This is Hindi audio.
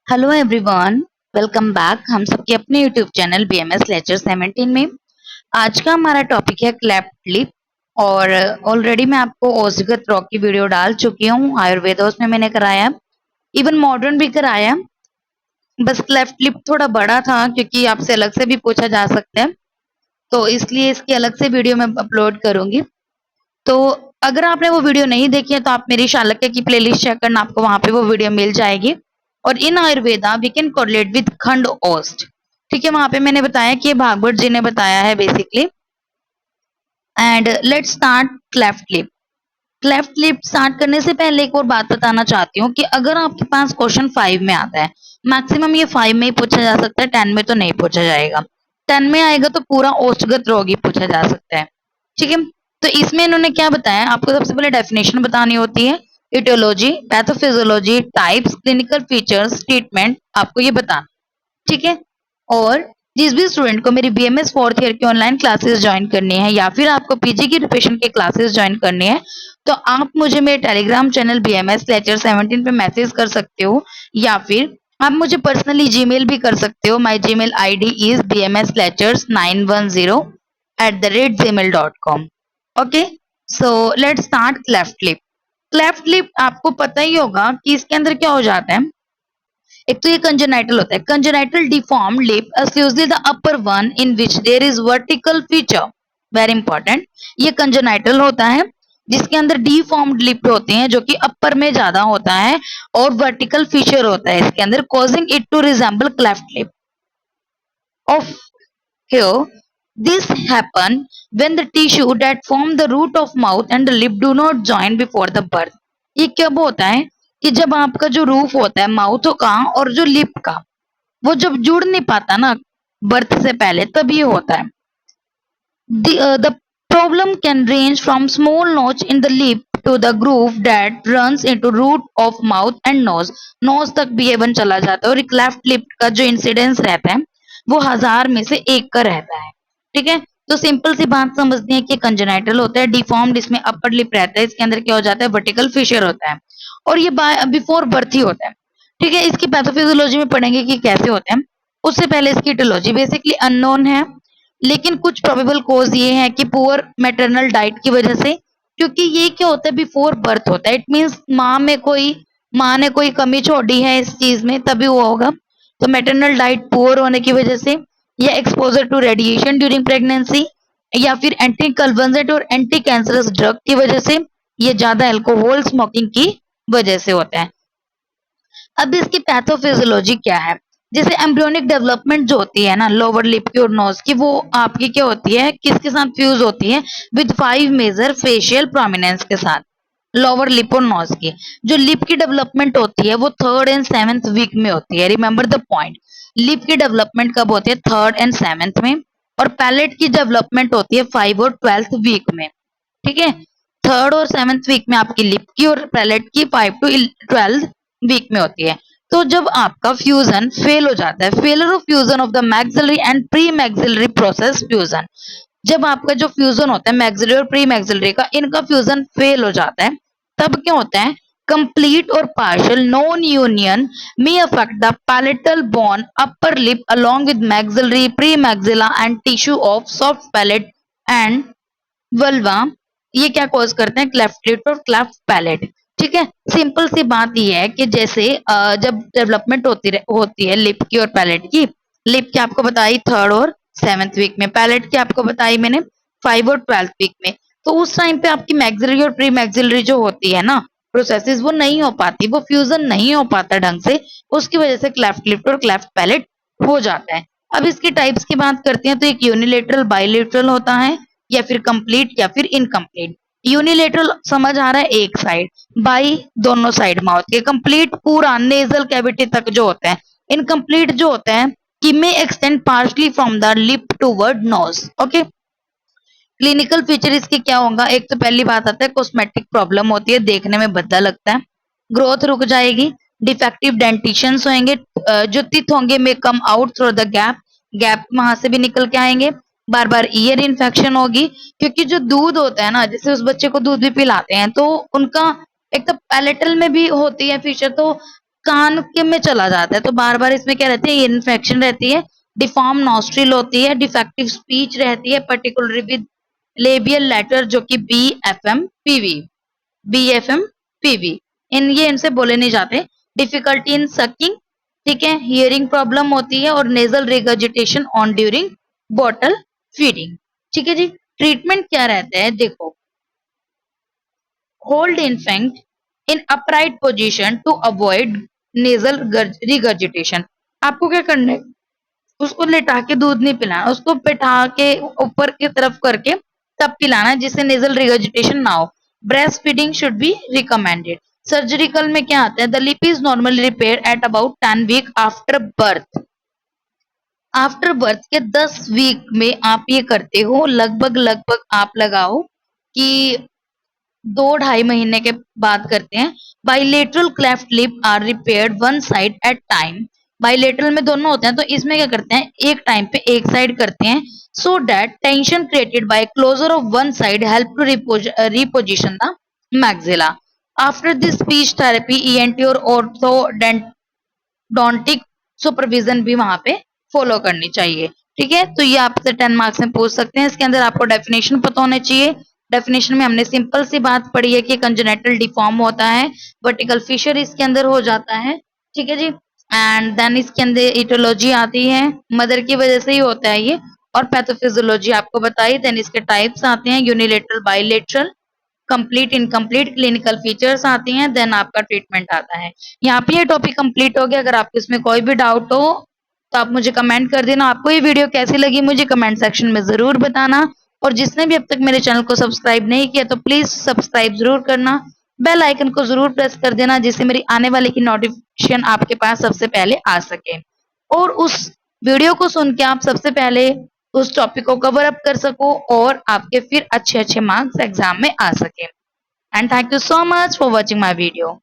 Hello everyone, welcome back. हम सबके अपने यूट्यूब चैनल बीएमएस लेक्चर 17 में आज का हमारा टॉपिक है क्लेफ्ट लिप। और ऑलरेडी मैं आपको ओसगत रॉक की वीडियो डाल चुकी हूँ। आयुर्वेद उसमें मैंने कराया, इवन मॉडर्न भी कराया। बस क्लेफ्ट लिप थोड़ा बड़ा था क्योंकि आपसे अलग से भी पूछा जा सकता है, तो इसलिए इसकी अलग से वीडियो मैं अपलोड करूंगी। तो अगर आपने वो वीडियो नहीं देखी है तो आप मेरी शालक्य की प्लेलिस्ट चेक करना, आपको वहां पे वो वीडियो मिल जाएगी। और इन Ayurveda we can correlate with खंड ओस्ट। ठीक है, वहां पे मैंने बताया कि ये भागवत जी ने बताया है basically. And let's start cleft lip. Cleft lip start करने से पहले एक और बात बताना चाहती हूँ कि अगर आपके पास क्वेश्चन 5 में आता है, मैक्सिमम ये 5 में ही पूछा जा सकता है, 10 में तो नहीं पूछा जाएगा। 10 में आएगा तो पूरा ओष्ठगत रोग ही पूछा जा सकता है। ठीक है, तो इसमें इन्होंने क्या बताया, आपको सबसे पहले डेफिनेशन बतानी होती है, aetiology, pathophysiology, types, clinical features, treatment, आपको ये बताना। ठीक है, और जिस भी स्टूडेंट को मेरी बीएमएस फोर्थ ईयर की ऑनलाइन क्लासेस ज्वाइन करनी है या फिर आपको पीजी की प्रिपरेशन की क्लासेस ज्वाइन करनी है, तो आप मुझे मेरे टेलीग्राम चैनल बीएमएस लेक्चर 17 पे मैसेज कर सकते हो, या फिर आप मुझे पर्सनली जीमेल भी कर सकते हो। My Gmail ID is bmslectures910@gmail.com। Okay, so let's start cleft lip. Cleft lip आपको पता ही होगा कि इसके अंदर क्या हो जाता है। एक तो ये कंजेनाइटल होता है, congenital deform lip is usually the upper one in which there is vertical feature, very important. ये कंजेनाइटल होता है जिसके अंदर डिफॉर्म्ड लिप होते हैं, जो कि अपर में ज्यादा होता है, और वर्टिकल फीचर होता है इसके अंदर, causing it to resemble cleft lip of here. This happen when the tissue that form the root of mouth and the lip do not join before the birth. ये कब होता है कि जब आपका जो रूफ होता है माउथ का और जो लिप का, वो जब जुड़ नहीं पाता ना बर्थ से पहले, तब ये होता है। The problem can range from small notch in the lip to the groove that runs into root of mouth and nose. Nose तक भी even चला जाता है, और क्लेफ्ट लिप का जो इंसिडेंस रहता है वो 1000 में से 1 का रहता है। ठीक है, तो सिंपल सी बात समझनी है कि कंजेनाइटल होता है, डिफॉर्म्ड इसमें अपर लिप रहता है, इसके अंदर क्या हो जाता है, वर्टिकल फिशर होता है, और ये बिफोर बर्थ ही होता है। ठीक है, इसकी पैथोफिजियोलॉजी में पढ़ेंगे कि कैसे होते हैं, उससे पहले इसकी इटियोलॉजी बेसिकली अननोन है। लेकिन कुछ प्रोबेबल कोज ये है कि पुअर मैटरनल डाइट की वजह से, क्योंकि ये क्या होता है, बिफोर बर्थ होता है। इट मींस माँ ने कोई कमी छोड़ी है इस चीज में, तभी हुआ होगा। तो मैटरनल डाइट पुअर होने की वजह से, या exposure to radiation during pregnancy, या फिर एंटी कन्वर्जेंट और एंटी कैंसरस ड्रग की वजह से, ये ज्यादा अल्कोहल स्मोकिंग की वजह से होता है। अब इसकी पैथोफिजियोलॉजी क्या है, जैसे एम्ब्रियोनिक डेवलपमेंट जो होती है ना लोअर लिप की और नोज की, वो आपकी क्या होती है, किसके साथ फ्यूज होती है, विद 5 मेजर फेशियल प्रोमिनेंस के साथ। लोअर लिप और नोज की जो लिप की डेवलपमेंट होती है वो 3rd एंड 7th वीक में होती है। रिमेंबर द पॉइंट, लिप की डेवलपमेंट कब होती है, 3rd एंड 7th में, और पैलेट की डेवलपमेंट होती है 5 और 12th वीक में। ठीक है, 3rd और 7th वीक में आपकी लिप की, और पैलेट की 5 टू 12th वीक में होती है। तो जब आपका फ्यूजन फेल हो जाता है, failure of fusion of the maxillary and pre maxillary process fusion, जब आपका जो फ्यूजन होता है मैक्सिलरी और प्री मैक्सिलरी का, इनका फ्यूजन फेल हो जाता है, तब क्या होता है, कंप्लीट और पार्शियल नॉन यूनियन में affect the palatal bone, upper lip along with maxillary, pre maxilla and tissue of soft palate and vulva. ये क्या कॉज करते हैं, क्लेफ्ट लिप और क्लेफ्ट पैलेट। ठीक है, सिंपल सी बात ये है कि जैसे जब डेवलपमेंट होती है लिप की और पैलेट की, लिप की आपको बताई 3rd और 7th वीक में, पैलेट की आपको बताई मैंने 5 और 12th वीक में। तो उस टाइम पे आपकी मैक्सिलरी और प्री मैक्सिलरी जो होती है ना प्रोसेसेस, वो नहीं हो पाती, वो फ्यूजन नहीं हो पाता ढंग से, उसकी वजह से क्लेफ्ट लिप और क्लेफ्ट पैलेट हो जाता है। अब इसकी टाइप्स की बात करते हैं, तो एक यूनिलेटरल, बाइलेटरल होता है, या फिर कंप्लीट या फिर इनकम्प्लीट। यूनिलेटरल समझ आ रहा है एक साइड, बाई दोनों साइड माउथ के, कंप्लीट पूरा नेजल कैविटी तक जो होता है। इनकम्प्लीट जो होता है कि may extend partially from the lip toward nose. Okay, clinical feature इसके क्या होगा, एक तो पहली बात आता है कॉस्मेटिक प्रॉब्लम होती है, देखने में भद्दा लगता है, ग्रोथ रुक जाएगी, डिफेक्टिव डेंटिशंस होंगे, जो टिथ होंगे में come out through the gap, gap वहां से भी निकल के आएंगे, बार बार ईयर इन्फेक्शन होगी, क्योंकि जो दूध होता है ना, जैसे उस बच्चे को दूध भी पिलाते हैं तो उनका एक तो पैलेटल में भी होती है फीचर, तो कान के में चला जाता है, तो बार बार इसमें क्या रहती है, इन्फेक्शन रहती है, डिफॉर्म नॉस्ट्रिल होती है, डिफेक्टिव स्पीच रहती है, पर्टिकुलरली विद लेबियल लेटर जो कि बी एफ एम पीवी इन ये इनसे बोले नहीं जाते। डिफिकल्टी इन सकिंग, ठीक है, हियरिंग प्रॉब्लम होती है, और nasal regurgitation on during bottle feeding. ठीक है जी। ट्रीटमेंट क्या रहता है, देखो, hold infant in upright position to avoid nasal regurgitation. आपको क्या करना है, उसको लेटा के दूध नहीं पिलाना, उसको बैठा के ऊपर की तरफ करके तब पिलाना है, जिससे नेजल रिगर्जिटेशन ना हो। Breast feeding should be recommended. Surgical में क्या आता है, the lip is normally repair at about 10 week after birth. After birth के 10 वीक में आप ये करते हो, लगभग लगभग आप लगाओ कि 2-2.5 महीने के बाद करते हैं। Bilateral cleft lip are repaired one side at time. Bilateral में दोनों होते हैं, तो इसमें क्या करते हैं, एक टाइम पे एक साइड करते हैं, so that tension created by closure of one side help to reposition the maxilla. After this speech therapy ENT और ऑर्थोडोंटिक सुपरविजन भी वहां पे फॉलो करनी चाहिए। ठीक है, तो ये आपसे 10 मार्क्स में पूछ सकते हैं। इसके अंदर आपको डेफिनेशन पता होने चाहिए। डेफिनेशन में हमने सिंपल सी बात पढ़ी है कि कंजेनिटल डिफॉर्म होता है, वर्टिकल फिशर इसके अंदर हो जाता है। ठीक है जी। एंड देन इसके अंदर इटोलॉजी आती है, मदर की वजह से ही होता है ये, और पैथोफिजियोलॉजी आपको बताई। देन इसके टाइप्स आते हैं, unilateral, bilateral, complete, incomplete, clinical features आती हैं, देन आपका ट्रीटमेंट आता है। यहाँ पे ये टॉपिक कंप्लीट हो गया। अगर आपको इसमें कोई भी डाउट हो तो आप मुझे कमेंट कर देना। आपको ये वीडियो कैसी लगी मुझे कमेंट सेक्शन में जरूर बताना, और जिसने भी अब तक मेरे चैनल को सब्सक्राइब नहीं किया तो प्लीज सब्सक्राइब जरूर करना, बेल आइकन को जरूर प्रेस कर देना, जिससे मेरी आने वाली की नोटिफिकेशन आपके पास सबसे पहले आ सके, और उस वीडियो को सुन के आप सबसे पहले उस टॉपिक को कवर अप कर सको, और आपके फिर अच्छे अच्छे मार्क्स एग्जाम में आ सके। And thank you so much for watching my video.